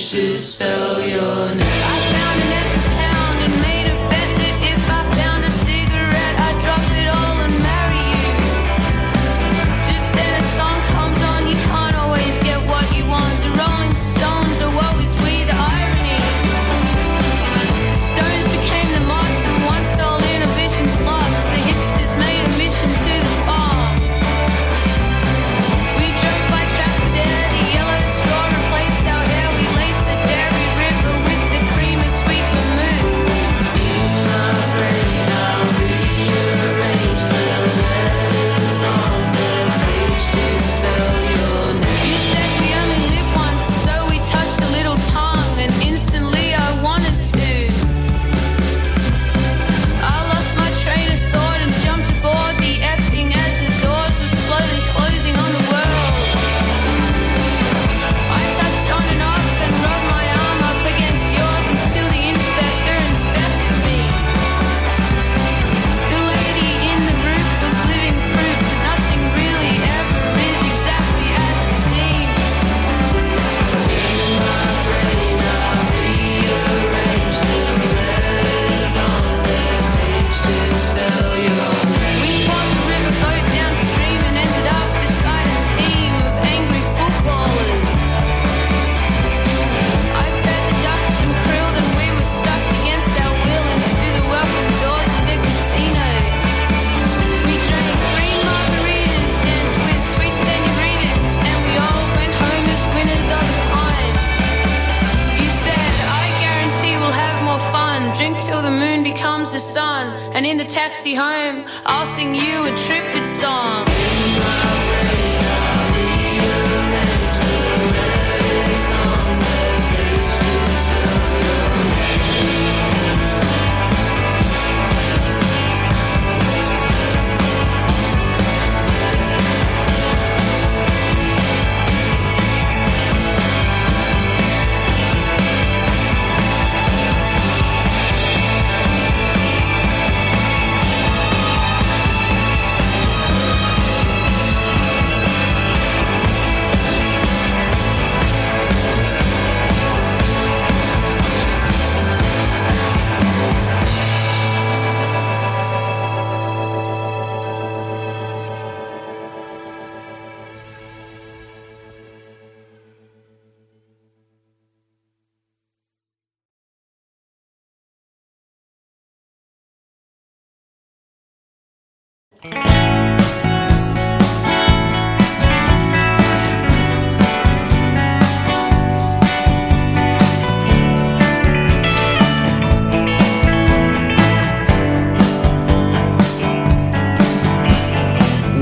page to spell your name. I found an extra pound and made a bet that if I found a cigarette, I'd drop it all and marry you. Just then a song comes on, you can't always get what you want. The Rolling Stones, or woe is we, the irony. The Stones became the moss, and once all inhibitions lost, the hipsters made a mission to the farm. We drove by tractor there, the yellow straw replaced our hair. We laced the dairy river with the cream of sweet vermouth. In my brain I'll rearrange the letters on the page to spell your name. You said we only live once, so we touched a little tongue, and instantly I wanted to. I lost my train of thought and jumped aboard the Epping as the doors were slowly closing on the world. I touched on and off and rubbed my arm up against yours, and still the inspector inspected me. The lady in the roof was living proof that nothing really ever is exactly as it seems. In my brain I'll rearrange the letters on the page to spell your name. We fought the riverboat downstream and ended up beside a team of angry footballers. I fed the ducks some krill and we were sucked against our will into the welcome doors of the casino. We drank green margaritas, danced with sweet senoritas, and we all went home as winners of a kind. You said, I guarantee we'll have more fun. Drink till the moon becomes the sun, and in the taxi home, I'll sing you a triplet song. In my brain, I'll rearrange the letters on the page to spell your name.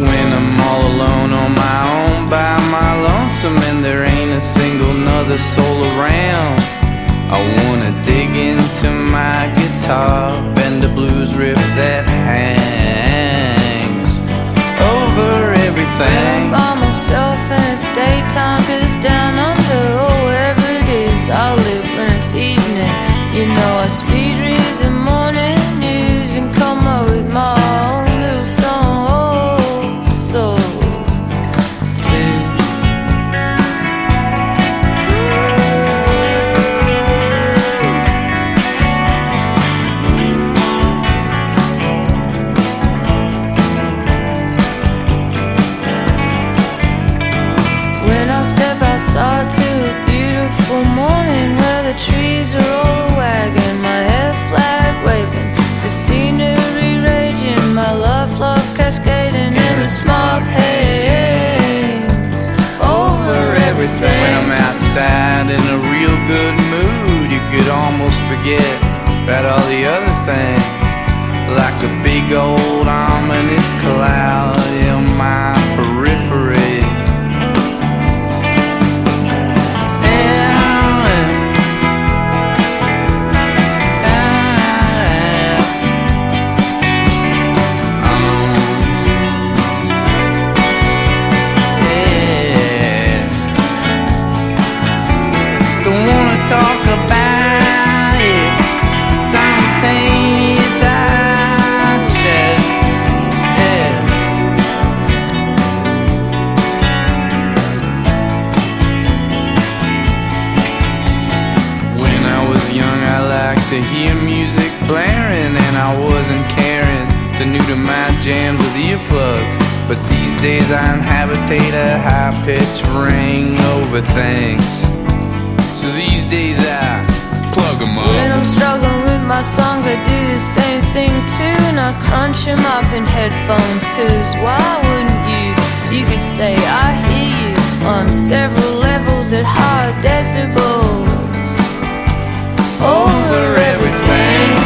When I'm all alone on my own by my lonesome and there ain't a single nother soul around, I wanna dig into my guitar, bend a blues riff that hangs over everything. When I'm by myself and it's daytime, 'cause down under, or wherever it is I live when it's evening, you know I speed read the morning news and come up with my own little song. Oh, so too. When I step outside to a beautiful morning where the trees are all wagging, my head flag waving, the scenery raging, my love cascading in the smog haze over everything. When I'm outside in a real good mood, you could almost forget about all the other things, like a big old ominous cloud in my periphery. Talk about it, some pains I shed, yeah. They're new to my jams with earplugs, but these days I inhabitate a high-pitched ring over things. So these days I plug 'em up. When I'm struggling with my songs, I do the same thing too, and I crunch them up in headphones, 'cause why wouldn't you? You could say I hear you on several levels at high decibels over everything.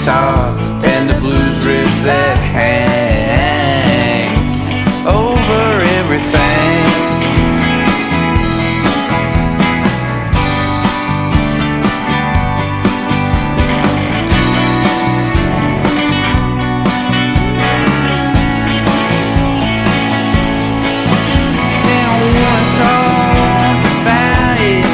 And the blues riff that hangs over everything. They don't wanna talk about it.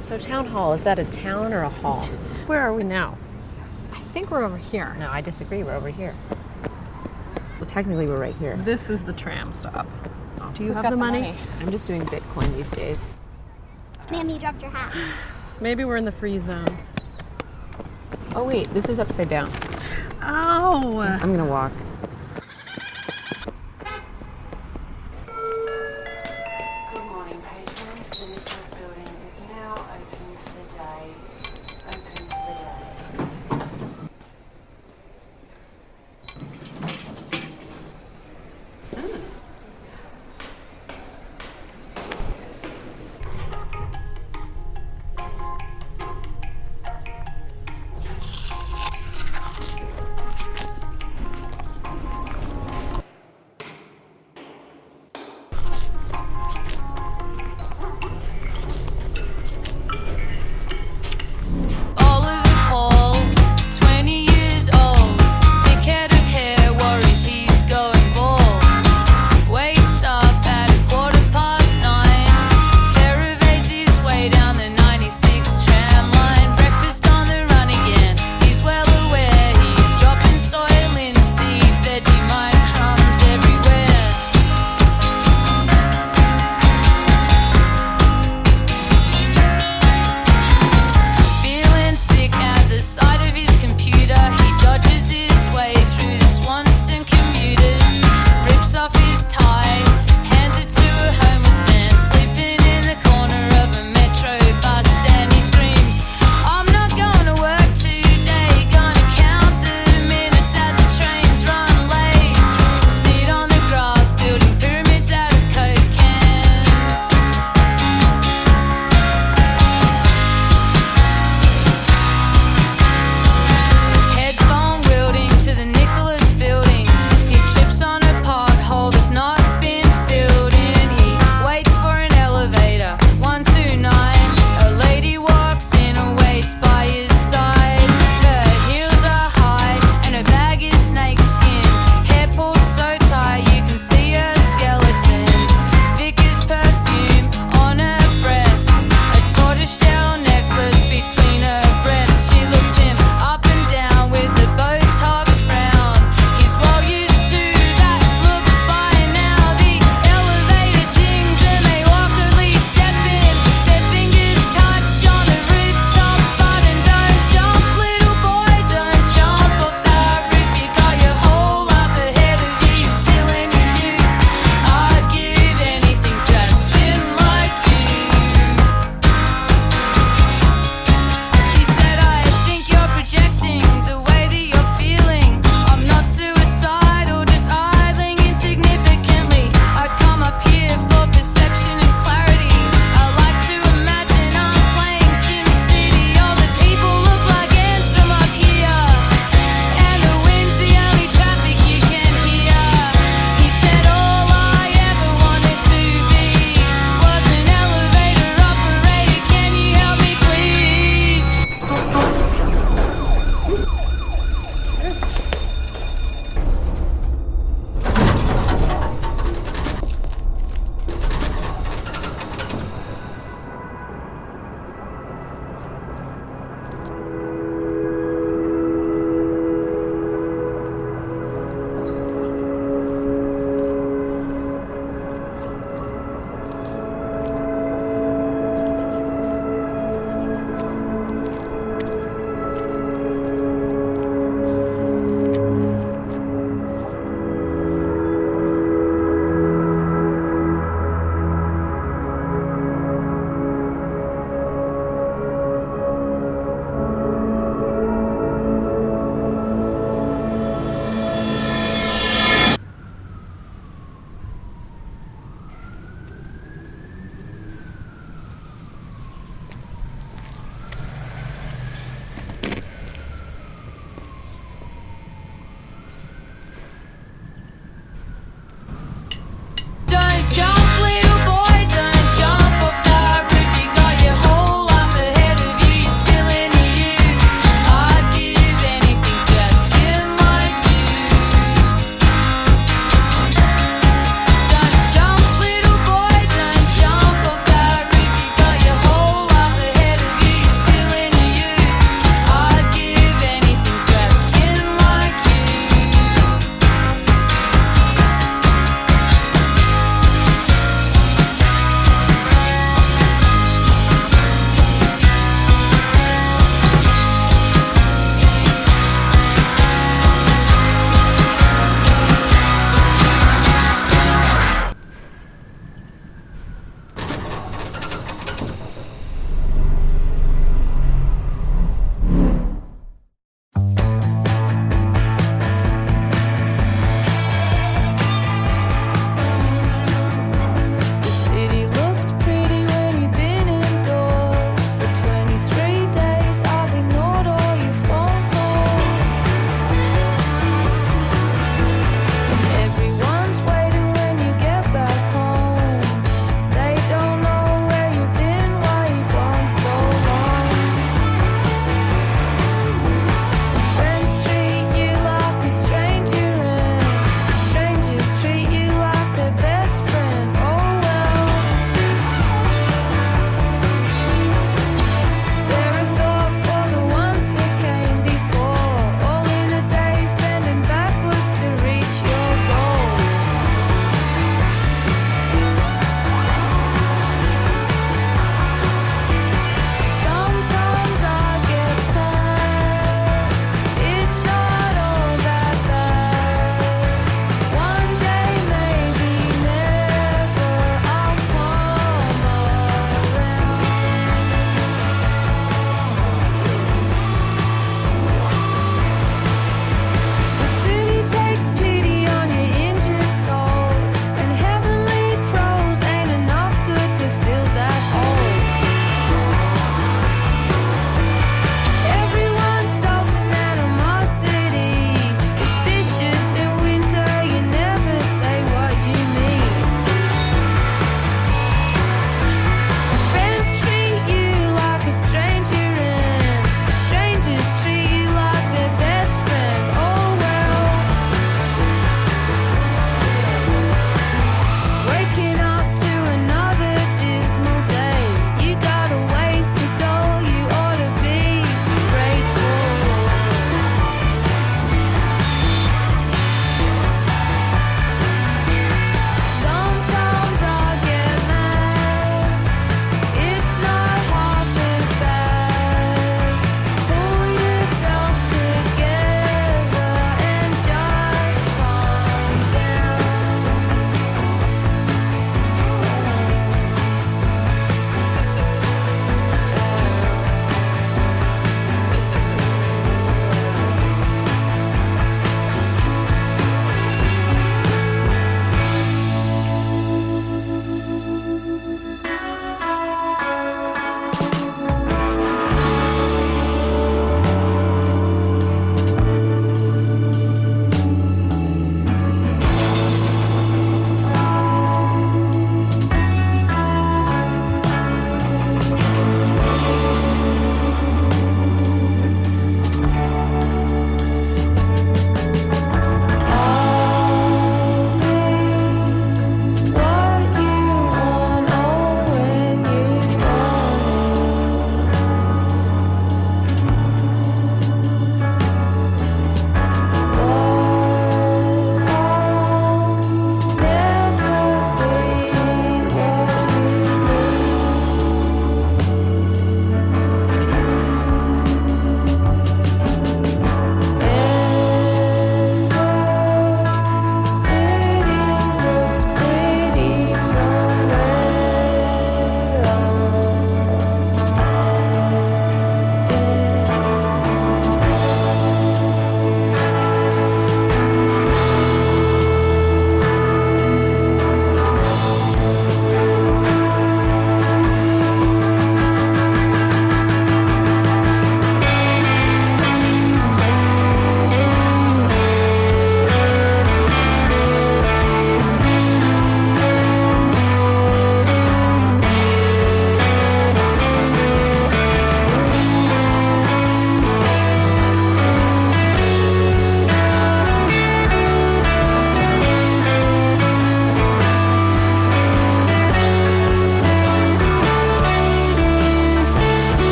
So town hall, is that a town or a hall? Where are we now? I think we're over here. No, I disagree. We're over here. Well, technically, we're right here. This is the tram stop. Do you Who's have got the money? I'm just doing Bitcoin these days. Ma'am, you dropped your hat. Maybe we're in the free zone. Oh, wait, this is upside down. Oh! I'm gonna walk. Good morning, patrons. The Nicholas building is now open for the day. Open for the day.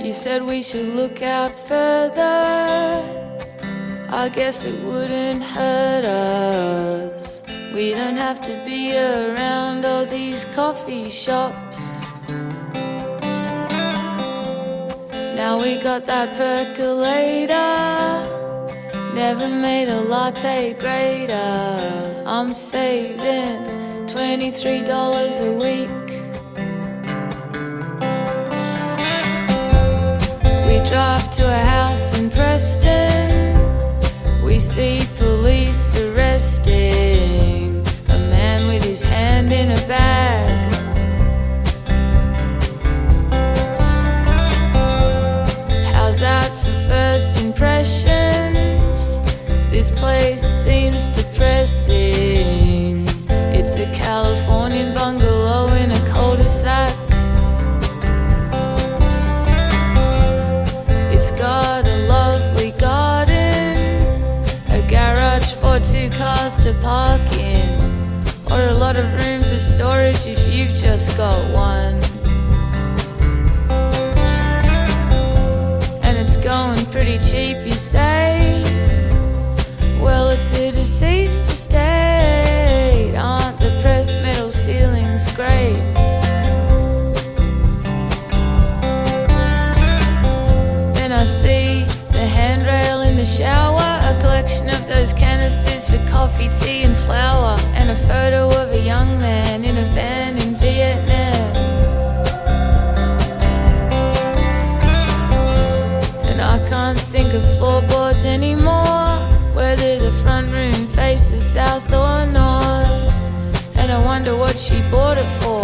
You said we should look out further. I guess it wouldn't hurt us. We don't have to be around all these coffee shops. Now we got that percolator. Never made a latte greater. I'm saving $23 a week. We drive to a house in Preston. We see police arresting a man with his hand in a bag. How's that for first impressions? This place seems depressing. It's a Californian bungalow in a cul-de-sac. It's got a lovely garden, a garage for 2 cars to park in, or a lot of room for storage if you've just got one. And it's going pretty cheap, you say? Well, it's a deceased estate. Aren't the pressed metal ceilings great? Then I see the handrail in the shower, a collection of those canisters for coffee, tea and flour, and a photo of a young man in a van in Vietnam. And I can't think of floorboards anymore, whether the front room faces south or north. And I wonder what she bought it for.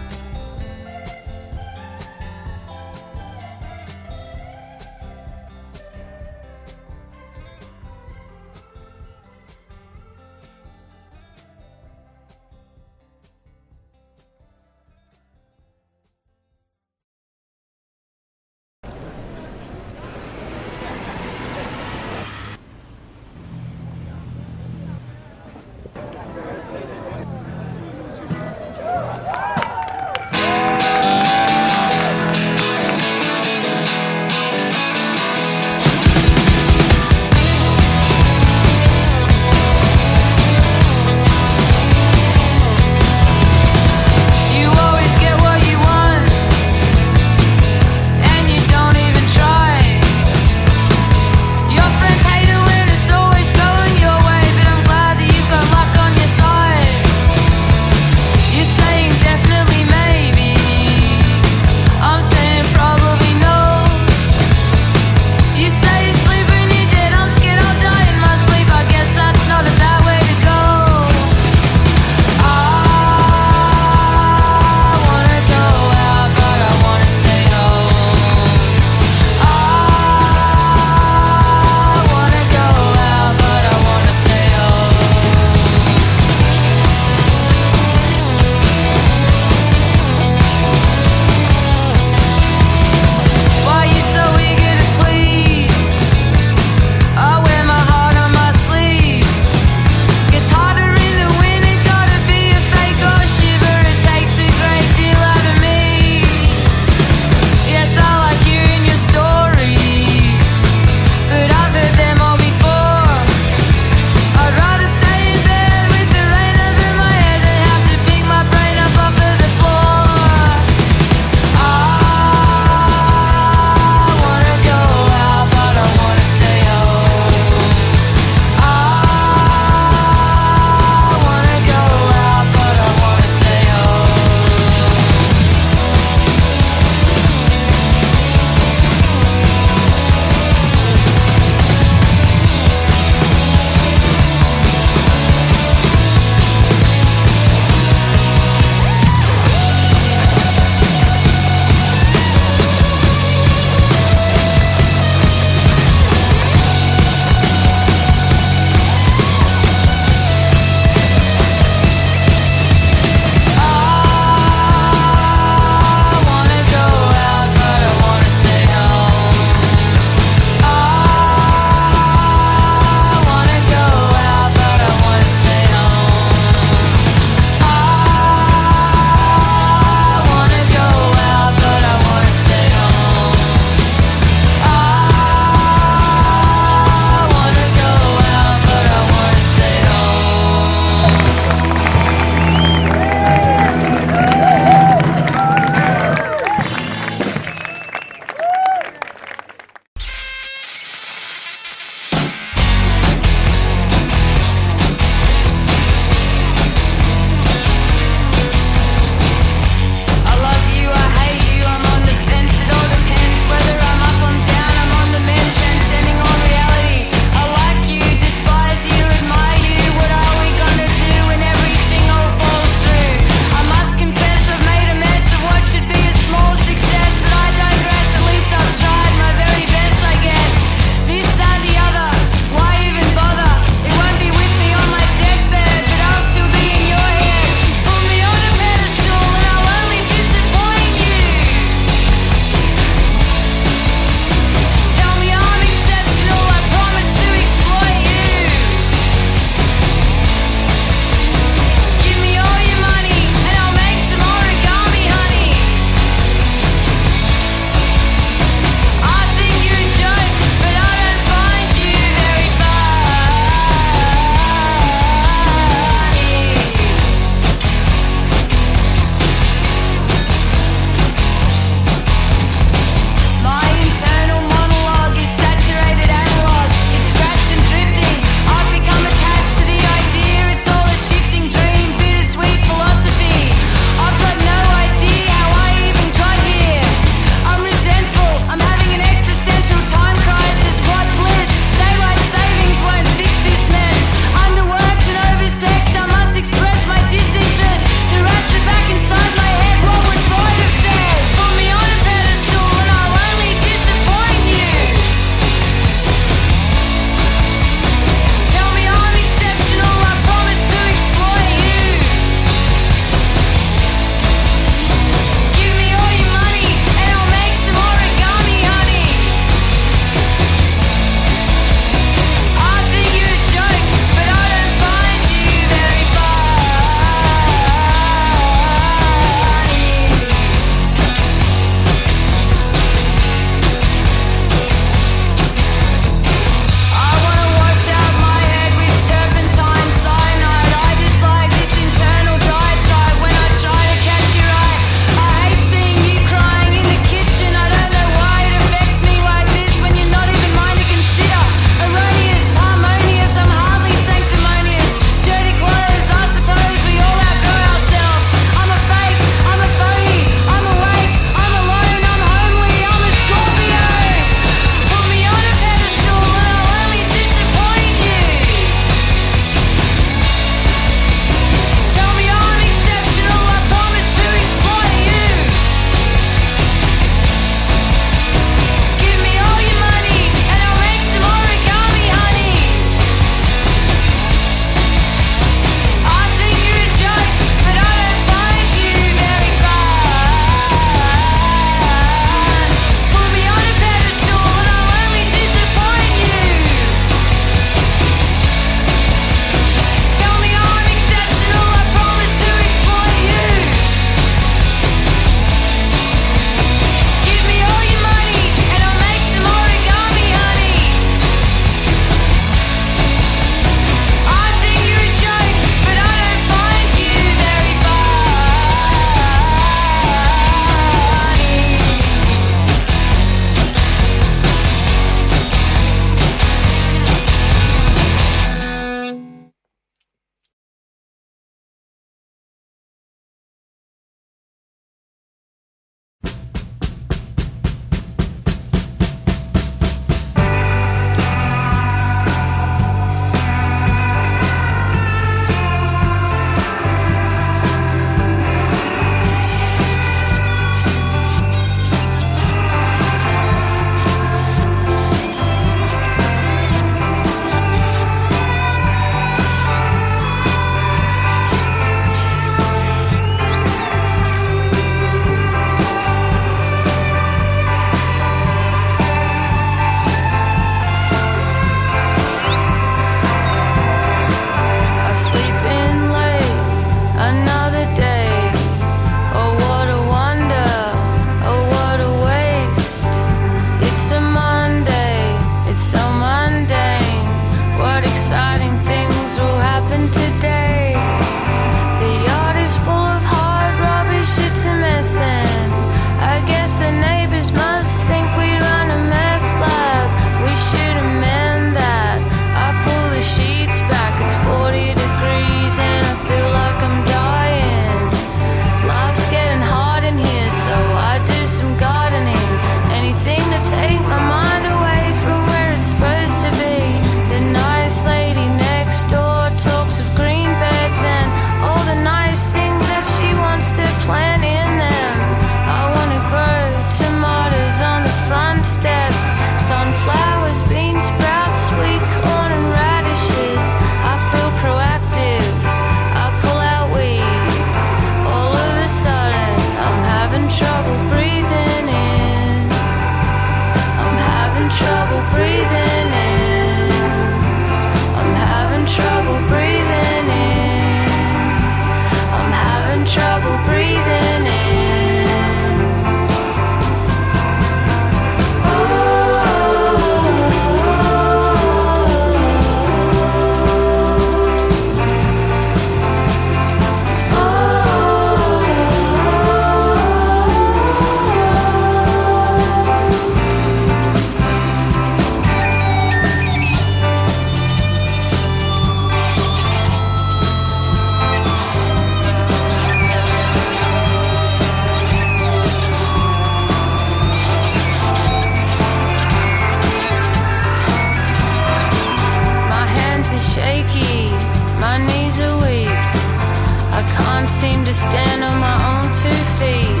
to stand on my own 2 feet.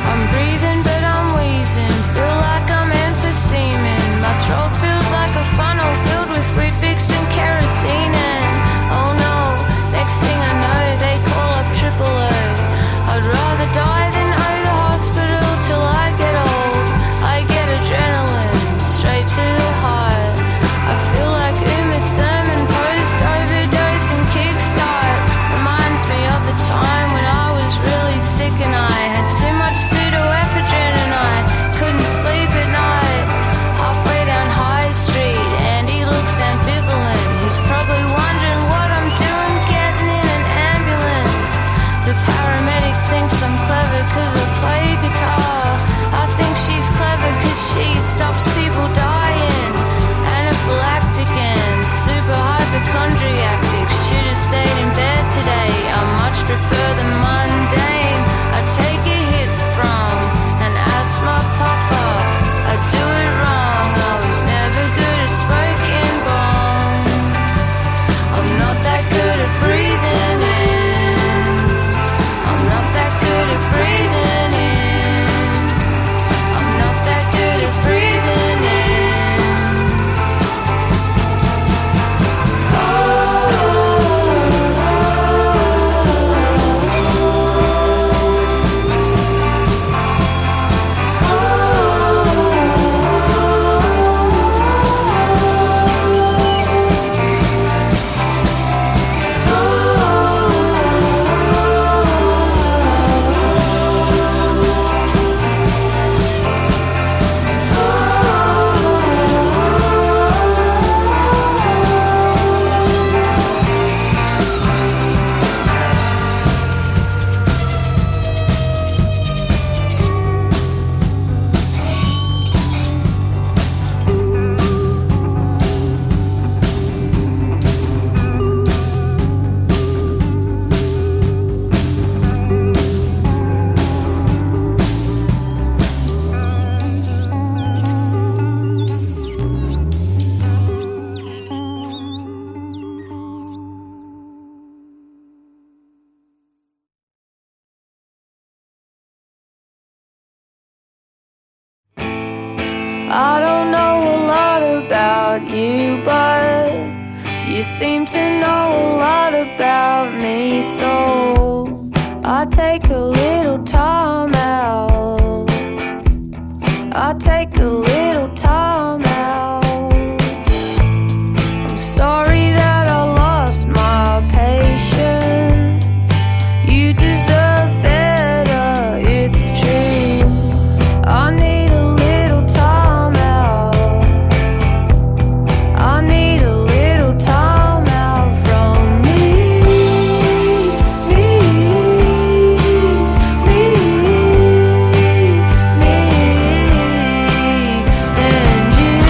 I'm breathing but I'm wheezing, feel like I'm emphyseming. My throat feels like a funnel filled with Weet-Bix and kerosene. And oh no, next thing I know they call up AAA. I'd rather die than owe the hospital till I get old. I get adrenaline straight to the heart. I feel like Uma Thurman post-overdose and kickstart. Reminds me of the time when I was really sick and I had too much pseudoephedrine and I couldn't sleep at night. Halfway down High Street, Andy looks ambivalent. He's probably wondering what I'm doing getting in an ambulance. The paramedic thinks I'm clever cause I play guitar. I think she's clever cause she stops people dying. Anaphylactic and super hypochondriac. Should've stayed in bed today. I much prefer the mundane. I take a hit from an asthma puffer. I do it wrong. I was never good at smoking bombs. I'm not that good at breathing in. I'm not that good at breathing in. I'm not that good at breathing in. I don't know a lot about you, but you seem to know a lot about me. So I take a little time out. I take a little time out. I'm sorry that I lost my patience. You deserve better, it's true. I need a little time out. I need a little time out from me and you.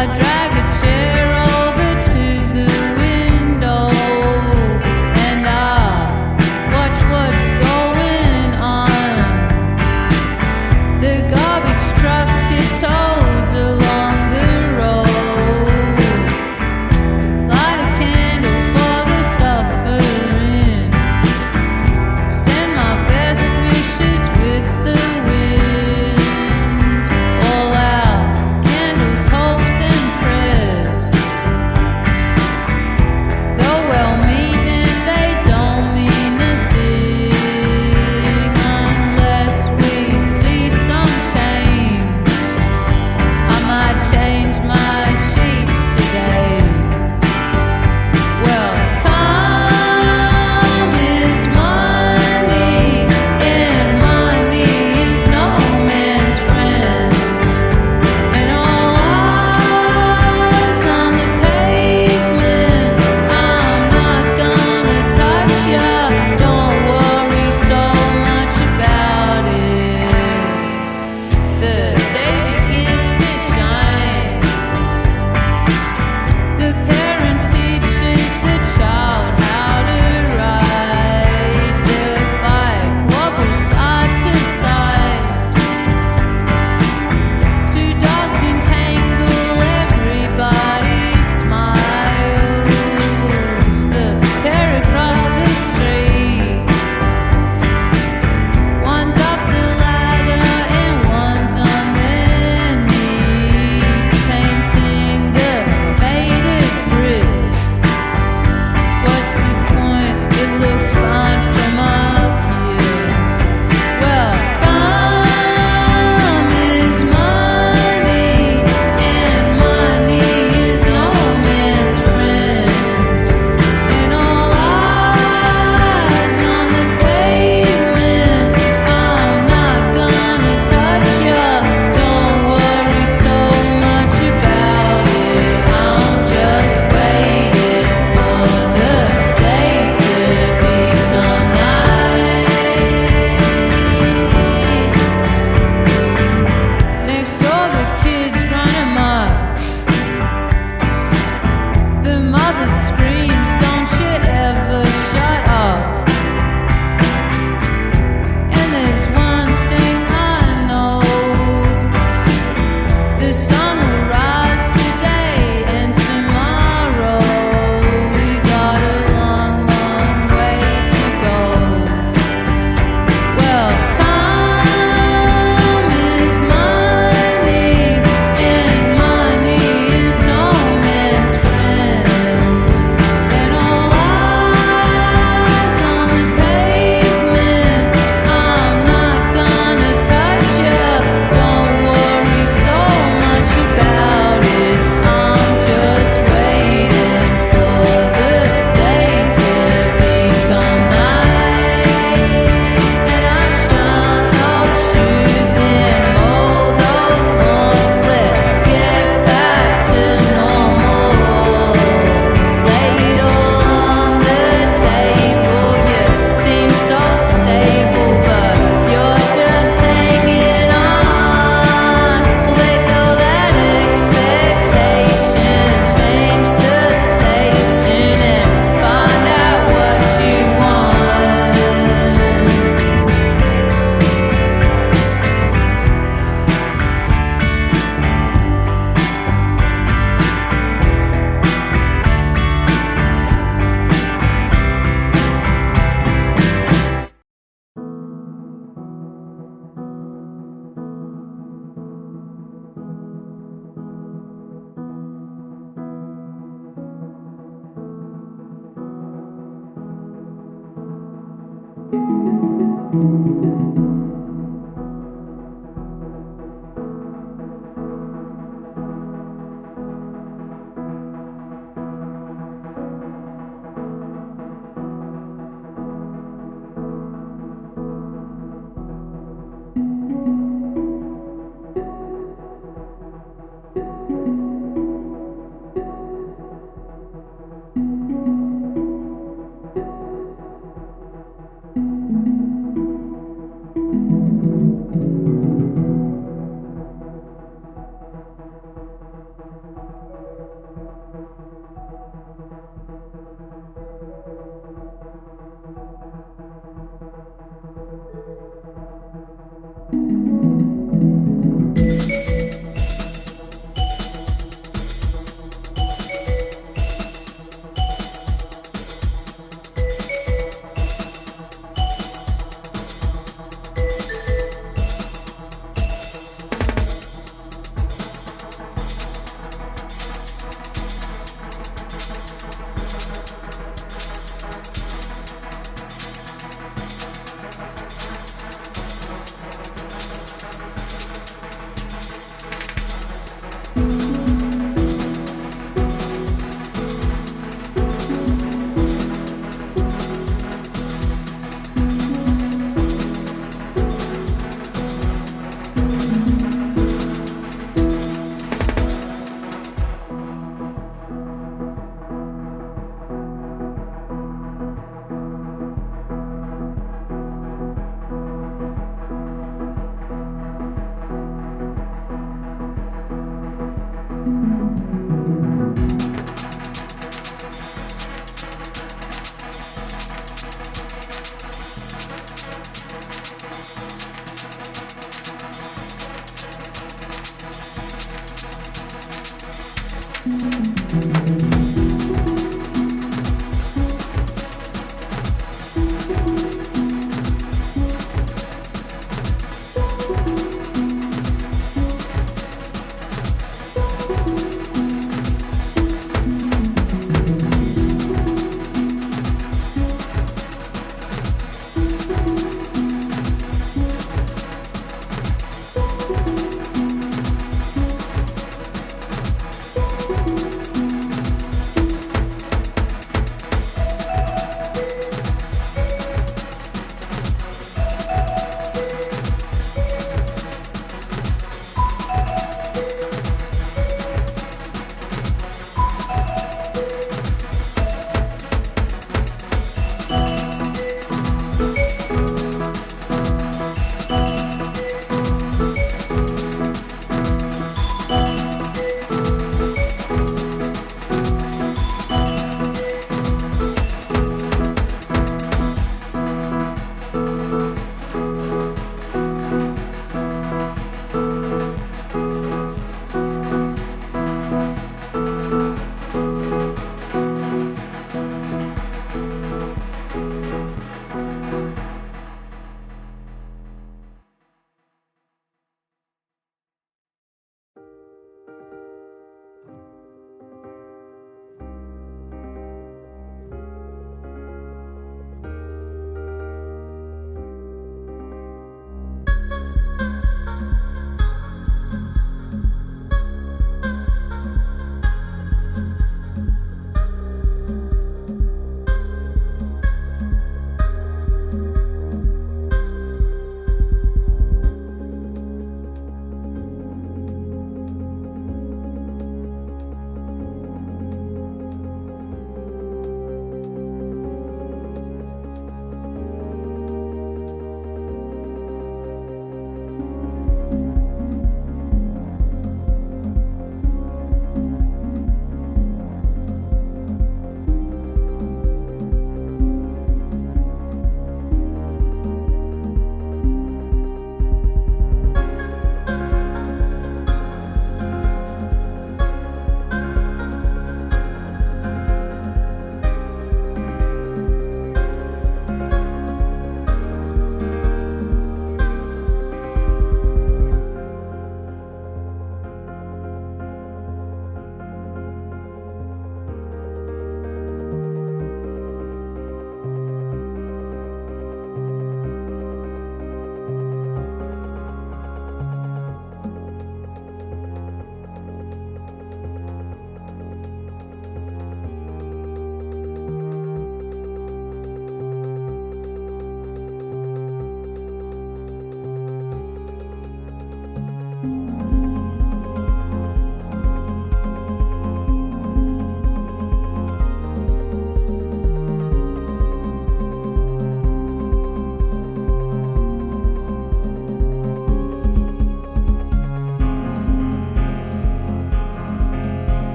I drag a chair over to the window and I watch what's going on. The garbage truck tiptoes along the road. Light a candle for the suffering. Send my best wishes with the wind. All out candles, hopes and prayers. Though well-meaning, they don't mean a thing unless we see some change. I might change my sheets today. Well, time is money, and money is no man's friend. And all eyes on the pavement. I'm not gonna touch ya. Don't worry so much about it. The day begins to shine. The parent teaches the child how to ride. The bike wobbles side to side. Two dogs entangle, everybody smiles. The pair across the street. One's up the ladder and one's on their knees, painting the faded brick. What's the point? It looks fine from up here. Well, time is money, and money is no man's friend. And all eyes on the pavement. I'm not gonna touch ya. Don't worry so much about it. I'm just waiting for the day to become night. Next door the kids run amok. The mother screams, don't you ever shut up. And there's one thing I know. The sun will rise today and tomorrow. We got a long, long way to go. Well, time is money, and money is no man's friend. And all eyes on the pavement. I'm not gonna touch ya. Don't worry so much